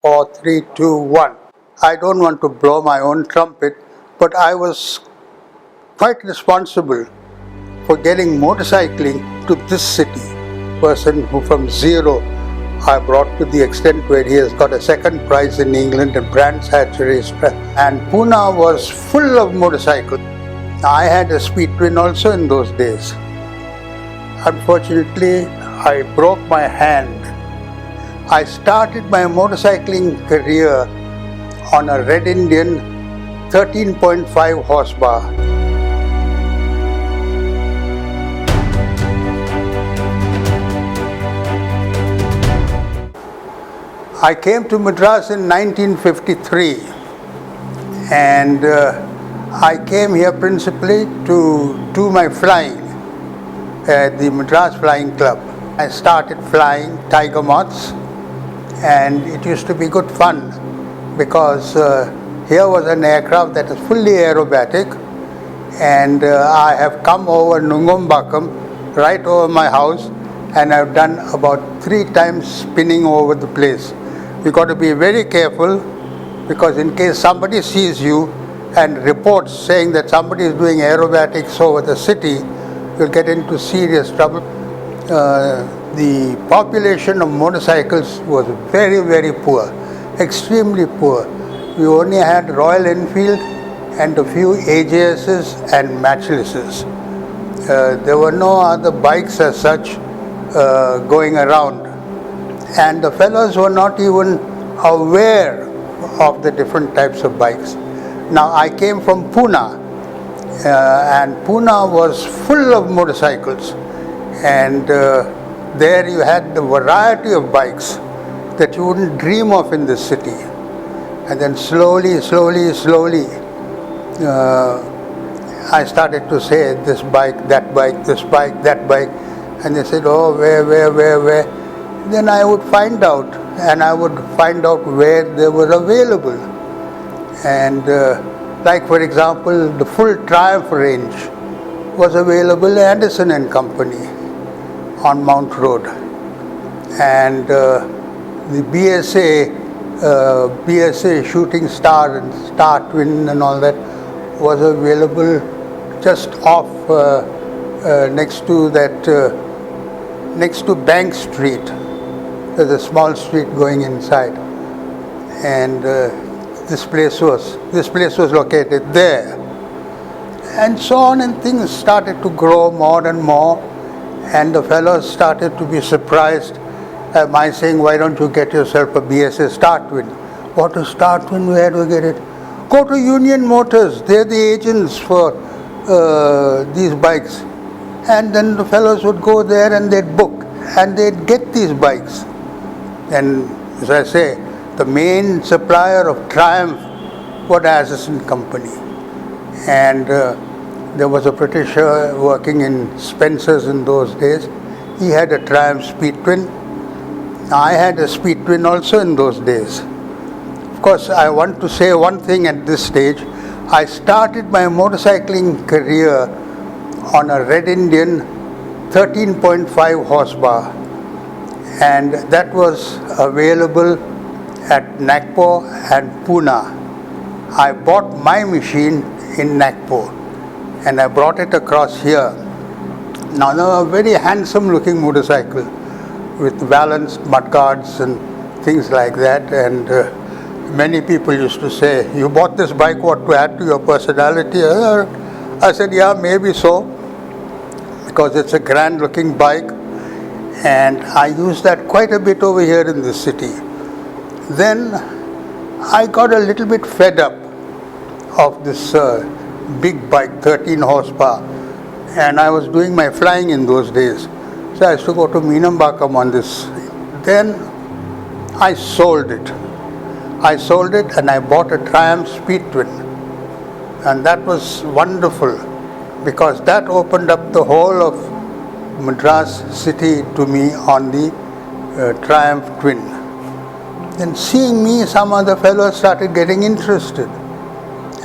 4, 3, 2, 1. I don't want to blow my own trumpet, but I was quite responsible for getting motorcycling to this city. Person who from zero I brought to the extent where he has got a second prize in England and Brands Hatch racetrack. And Pune was full of motorcycles. I had a speed twin also in those days. Unfortunately, I broke my hand. I started my motorcycling career on a Red Indian 13.5 horsepower. I came to Madras in 1953 and I came here principally to do my flying at the Madras Flying Club. I started flying tiger moths and it used to be good fun because here was an aircraft that is fully aerobatic and I have come over Nungumbakam right over my house and I've done about 3 times spinning over the place. You got to be very careful because in case somebody sees you and reports saying that somebody is doing aerobatics over the city, you'll get into serious trouble. The population of motorcycles was very, very poor, extremely poor. We only had Royal Enfield and a few AJSs and Matchlesses. There were no other bikes as such going around. And the fellows were not even aware of the different types of bikes. Now I came from Pune and Pune was full of motorcycles and there you had the variety of bikes that you wouldn't dream of in this city. And then slowly I started to say this bike, that bike, this bike, that bike, and they said, oh, where? Then I would find out, and I would find out where they were available. And like for example, the full Triumph range was available at Anderson and Company on Mount Road. And the BSA Shooting Star and Star Twin and all that was available just off next to Bank Street. There's a small street going inside, and this place was located there, and so on. And things started to grow more and more, and the fellows started to be surprised at my saying, "Why don't you get yourself a BSA Star Twin?" What is Star Twin? Where do we get it? Go to Union Motors. They're the agents for these bikes, and then the fellows would go there and they'd book and they'd get these bikes. And as I say, the main supplier of Triumph was Anderson Company. And there was a Britisher working in Spencer's in those days. He had a Triumph Speed Twin. I had a Speed Twin also in those days. Of course, I want to say one thing at this stage. I started my motorcycling career on a Red Indian 13.5 horsepower. And that was available at Nagpur and Pune. I bought my machine in Nagpur and I brought it across here. Now, they were a very handsome looking motorcycle with balanced mudguards and things like that. And many people used to say, "You bought this bike, what, to add to your personality?" I said, yeah, maybe so, because it's a grand looking bike. And I use that quite a bit over here in the city. Then I got a little bit fed up of this big bike, 13 horsepower. And I was doing my flying in those days. So I used to go to Meenambakam on this. Then I sold it. And I bought a Triumph Speed Twin. And that was wonderful because that opened up the whole of Madras city to me on the Triumph Twin. Then seeing me, some other fellows started getting interested.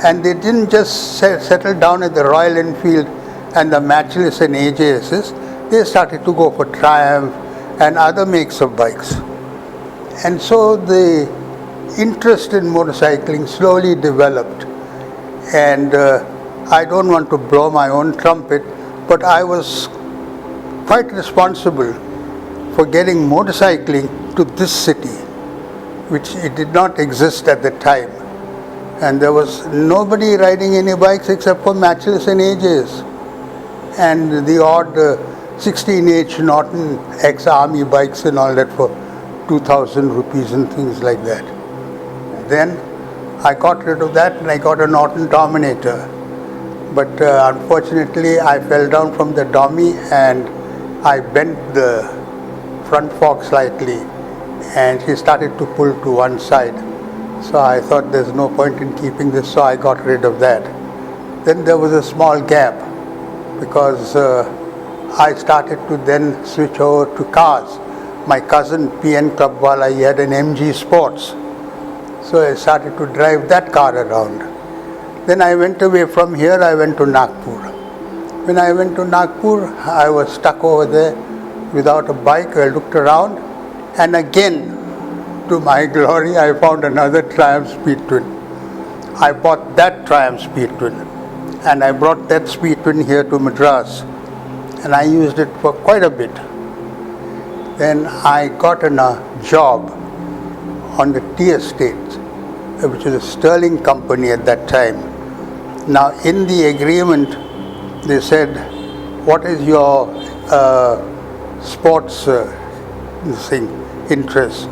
And they didn't just settle down at the Royal Enfield and the Matchless and AJSs. They started to go for Triumph and other makes of bikes. And so the interest in motorcycling slowly developed. And I don't want to blow my own trumpet, but I was quite responsible for getting motorcycling to this city, which it did not exist at the time. And there was nobody riding any bikes except for matchless and AJs. And the odd 16H Norton ex-army bikes and all that for 2,000 rupees and things like that. Then I got rid of that and I got a Norton Dominator. But unfortunately I fell down from the Dommy and I bent the front fork slightly and she started to pull to one side. So I thought there's no point in keeping this, so I got rid of that. Then there was a small gap because I started to then switch over to cars. My cousin PN Clubwala, he had an MG Sports. So I started to drive that car around. Then I went away from here, I went to Nagpur. When I went to Nagpur, I was stuck over there without a bike. I looked around and again, to my glory, I found another Triumph Speed Twin. I bought that Triumph Speed Twin and I brought that Speed Twin here to Madras and I used it for quite a bit. Then I got a job on the tea estate, which was a sterling company at that time. Now in the agreement they said, what is your sports interest?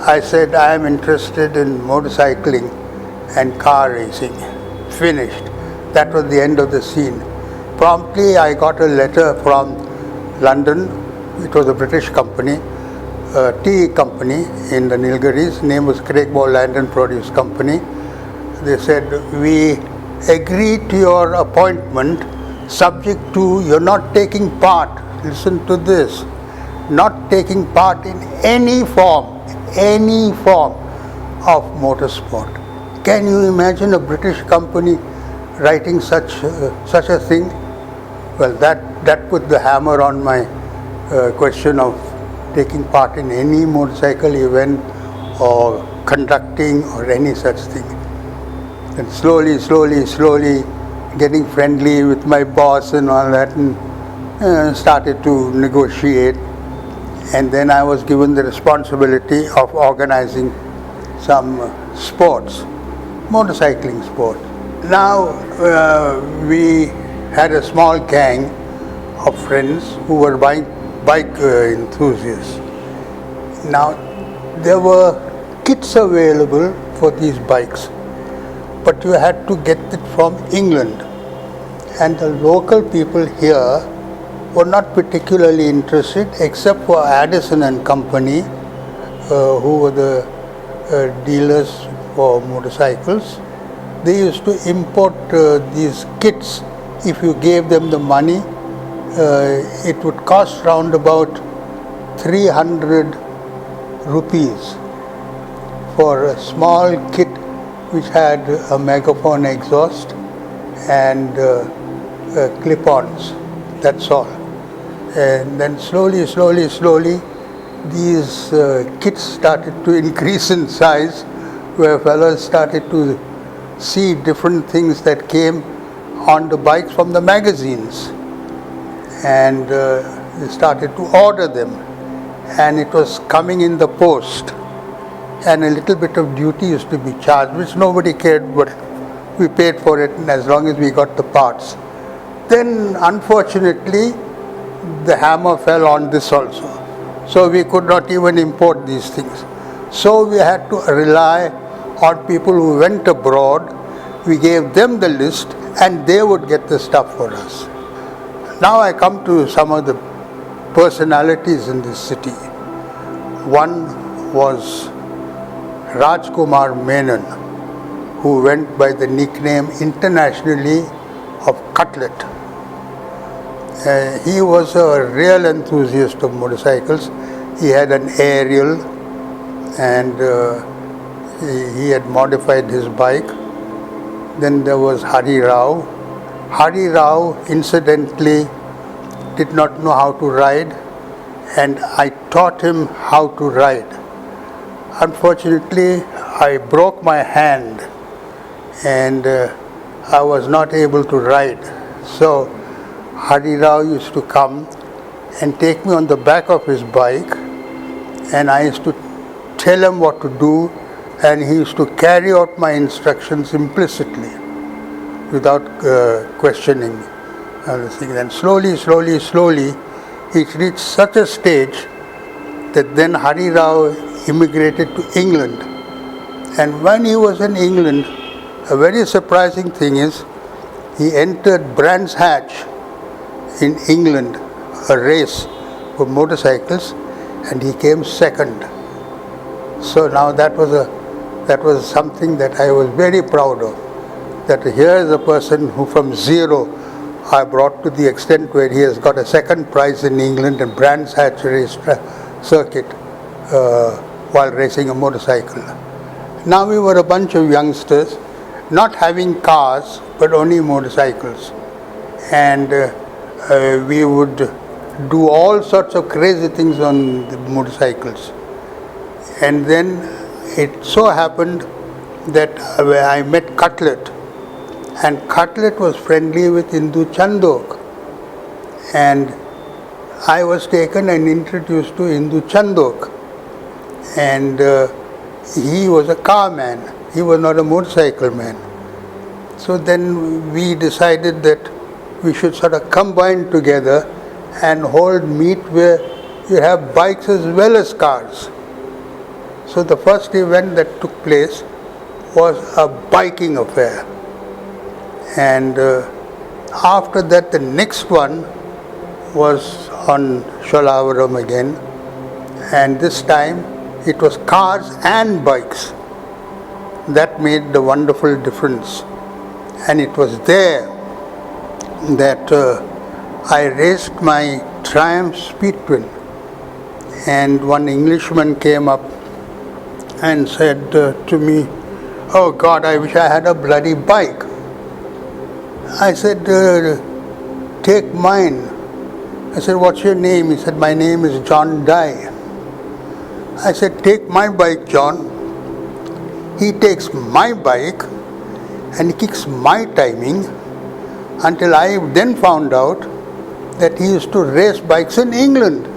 I said, I am interested in motorcycling and car racing. Finished. That was the end of the scene. Promptly I got a letter from London. It was a British company, a tea company in the Nilgiris. Name was Craigball Land and Produce Company. They said, we agree to your appointment subject to you're not taking part, listen to this, not taking part in any form of motorsport. Can you imagine a British company writing such a thing? Well, that put the hammer on my question of taking part in any motorcycle event or conducting or any such thing. And slowly getting friendly with my boss and all that, and started to negotiate. And then I was given the responsibility of organizing some sports, motorcycling sport. Now we had a small gang of friends who were bike enthusiasts. Now there were kits available for these bikes, but you had to get it from England. And the local people here were not particularly interested, except for Addison and Company, who were the dealers for motorcycles. They used to import these kits. If you gave them the money, it would cost round about 300 rupees for a small kit which had a megaphone exhaust and clip-ons. That's all. And then slowly, these kits started to increase in size, where fellows started to see different things that came on the bikes from the magazines. And they started to order them. And it was coming in the post. And a little bit of duty used to be charged, which nobody cared, but we paid for it, and as long as we got the parts. Then, unfortunately, the hammer fell on this also. So we could not even import these things. So we had to rely on people who went abroad. We gave them the list and they would get the stuff for us. Now I come to some of the personalities in this city. One was Rajkumar Menon, who went by the nickname internationally of Cutlet. He was a real enthusiast of motorcycles. He had an aerial and he had modified his bike. Then there was Hari Rao. Hari Rao incidentally did not know how to ride, and I taught him how to ride. Unfortunately, I broke my hand and I was not able to ride. So Hari Rao used to come and take me on the back of his bike, and I used to tell him what to do, and he used to carry out my instructions implicitly without questioning. And slowly, it reached such a stage that then Hari Rao immigrated to England. And when he was in England, a very surprising thing is, he entered Brands Hatch in England, a race for motorcycles, and he came second. So now that was something that I was very proud of. That here is a person who from zero I brought to the extent where he has got a second prize in England in Brands Hatch race circuit while racing a motorcycle. Now we were a bunch of youngsters, not having cars but only motorcycles, and we would do all sorts of crazy things on the motorcycles. And then it so happened that I met Cutlet, and Cutlet was friendly with Indu Chandok, and I was taken and introduced to Indu Chandok, and he was a car man, he was not a motorcycle man. So then we decided that we should sort of combine together and hold meet where you have bikes as well as cars. So the first event that took place was a biking affair. And after that, the next one was on Sholavaram again. And this time it was cars and bikes. That made the wonderful difference. And it was there that I raced my Triumph Speed Twin. And one Englishman came up and said to me, "Oh God, I wish I had a bloody bike." I said, "Take mine." I said, "What's your name?" He said, "My name is John Dye." I said, "Take my bike, John." He takes my bike and he kicks my timing, until I then found out that he used to race bikes in England.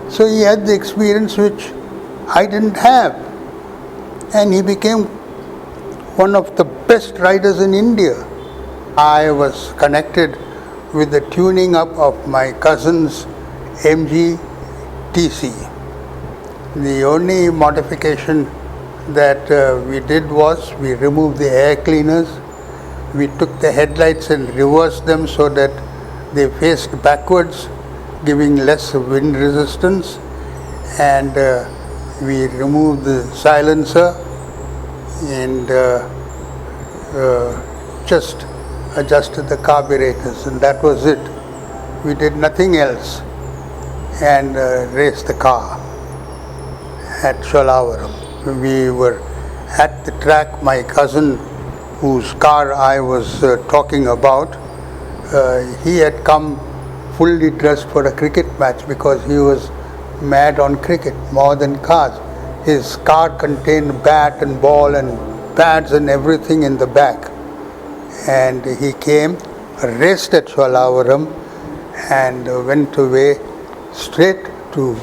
So he had the experience which I didn't have, and he became one of the best riders in India. I was connected with the tuning up of my cousin's MG TC. The only modification that we did was we removed the air cleaners, we took the headlights and reversed them so that they faced backwards, giving less wind resistance, and we removed the silencer and just adjusted the carburetors, and that was it. We did nothing else, and raced the car at Sholavaram. We were at the track. My cousin, whose car I was talking about, he had come fully dressed for a cricket match because he was mad on cricket more than cars. His car contained bat and ball and pads and everything in the back. And he came, raced at Sholavaram, and went away straight to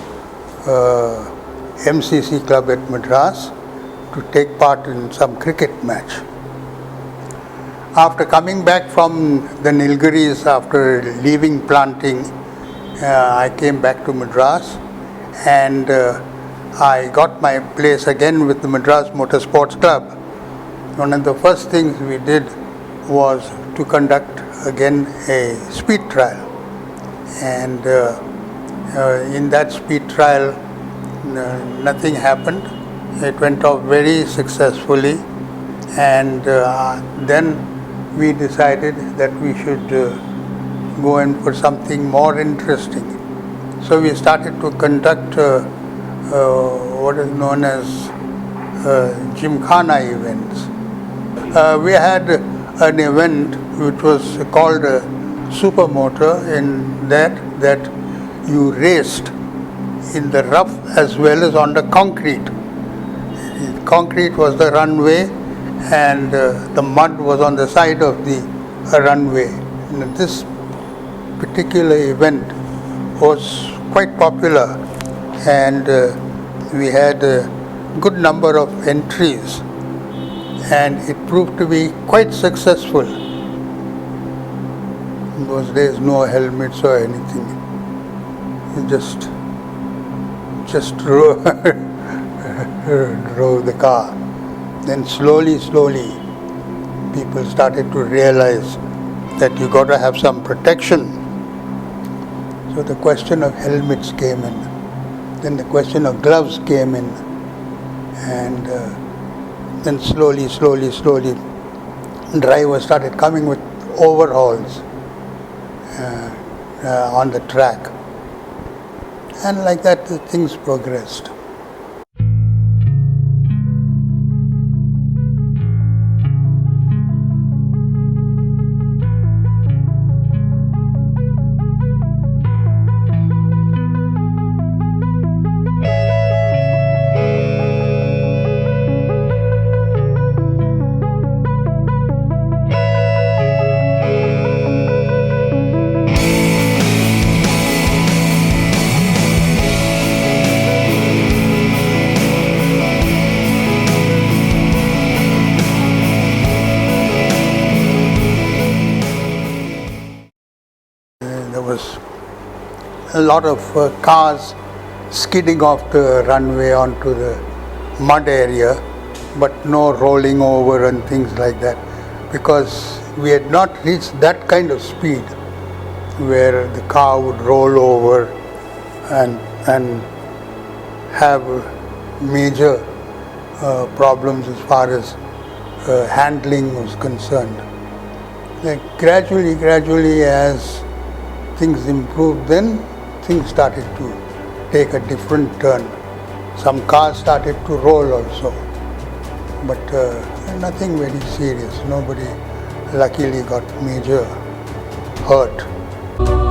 MCC Club at Madras to take part in some cricket match. After coming back from the Nilgiris, after leaving planting, I came back to Madras, and I got my place again with the Madras Motorsport Club. One of the first things we did was to conduct again a speed trial, and in that speed trial nothing happened. It went off very successfully, and then we decided that we should go in for something more interesting. So we started to conduct what is known as Gymkhana events. We had an event which was called Supermotor, in that you raced in the rough as well as on the concrete. concrete was the runway, and the mud was on the side of the runway. And this particular event was quite popular, and we had a good number of entries, and it proved to be quite successful. In those days, no helmets or anything. You just drove the car. Then slowly, people started to realize that you got to have some protection. So the question of helmets came in. Then the question of gloves came in. And then slowly, drivers started coming with overhauls on the track. And like that, the things progressed. A lot of cars skidding off the runway onto the mud area, but no rolling over and things like that, because we had not reached that kind of speed where the car would roll over and have major problems as far as handling was concerned. Like gradually as things improved, then things started to take a different turn. Some cars started to roll also, but nothing very serious. Nobody luckily got major hurt.